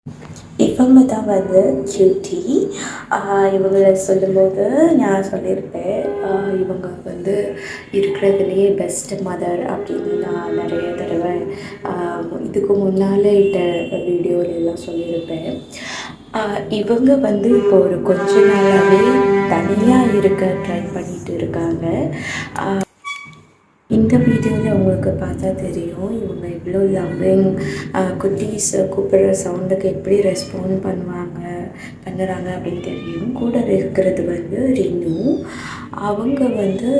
இவங்க தான் வந்து கியூட்டி. இவங்கள சொல்லும்போது நான் சொல்லியிருப்பேன், இவங்க வந்து இருக்கிறதுலையே பெஸ்ட் மதர் அப்படின்னு நான் நிறைய தடவை இதுக்கு முன்னால் இட்ட வீடியோலெல்லாம் சொல்லியிருப்பேன். இவங்க வந்து இப்போ ஒரு கொஞ்ச நாளாகவே தனியாக இருக்க ட்ரை பண்ணிட்டு இருக்காங்க. இந்த வீடியோவில் உங்களுக்கு பார்த்தா தெரியும் இவங்க இவ்வளோ லவ்விங், குட்டீஸ் கூப்பிடுற சவுண்டுக்கு எப்படி ரெஸ்பாண்ட் பண்ணுறாங்க அப்படின்னு தெரியும். கூட இருக்கிறது வந்து ரினு. அவங்க வந்து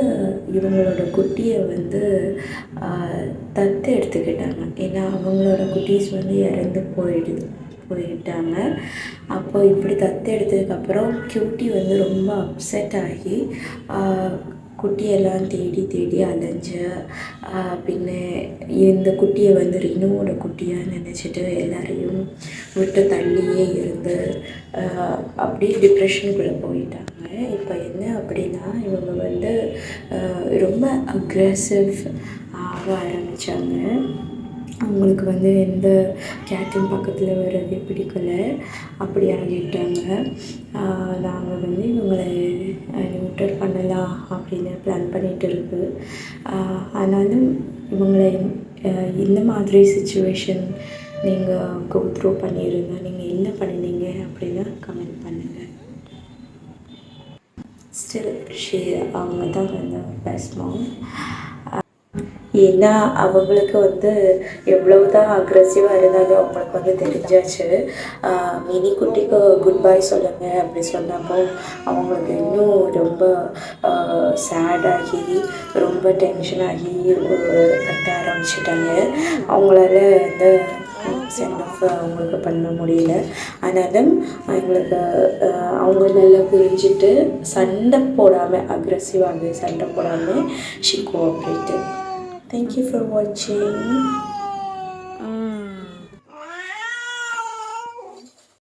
இவங்களோட குட்டியை வந்து தத்து எடுத்துக்கிட்டாங்க. ஏன்னா அவங்களோட குட்டீஸ் வந்து இறந்து போயிட்டாங்க. அப்போ இப்படி தத்து எடுத்ததுக்கப்புறம் கியூட்டி வந்து ரொம்ப அப்செட் ஆகி குட்டியெல்லாம் தேடி அலைஞ்சு, பின்ன இந்த குட்டியை வந்து ரினுவோட குட்டியாக நினச்சிட்டு எல்லாரையும் விட்டு தள்ளியே இருந்து அப்படியே டிப்ரெஷனுக்குள்ளே போயிட்டாங்க. இப்போ என்ன அப்படின்னா இவங்க வந்து ரொம்ப அக்ரெசிவ் ஆக ஆரம்பித்தாங்க. அவங்களுக்கு வந்து எந்த கேட்டின் பக்கத்தில் வர்றதே பிடிக்கலை. அப்படி ஆகிட்டாங்க. நாங்கள் வந்து இவங்களை நியூட்டர் பண்ணலாம் அப்படின்னு பிளான் பண்ணிகிட்டு இருக்கு. ஆனாலும் இவங்களை இந்த மாதிரி சிச்சுவேஷன் நீங்கள் கோ த்ரூ பண்ணியிருந்தால் நீங்கள் என்ன பண்ணினீங்க அப்படின்னு கமெண்ட் பண்ணுங்கள். ஸ்டில் அவங்க தான் வந்து பெஸ்ட் மாம். ஏன்னா அவங்களுக்கு வந்து எவ்வளோ தான் அக்ரெசிவாக இருந்தாலும் அவங்களுக்கு வந்து தெரிஞ்சாச்சு. மினி குட்டிக்கு குட் பை சொல்லுங்கள் அப்படி சொன்னப்போ அவங்களுக்கு இன்னும் ரொம்ப சேடாகி ரொம்ப டென்ஷனாகி கத்த ஆரம்பிச்சிட்டாங்க. அவங்களால வந்து சென்ட் ஆஃப் அவங்களுக்கு பண்ண முடியல. ஆனாலும் அவங்களுக்கு அவங்க நல்லா புரிஞ்சுட்டு சண்டை போடாமல், அக்ரெசிவாக சண்டை போடாமல் she cooperated. Thank you for watching.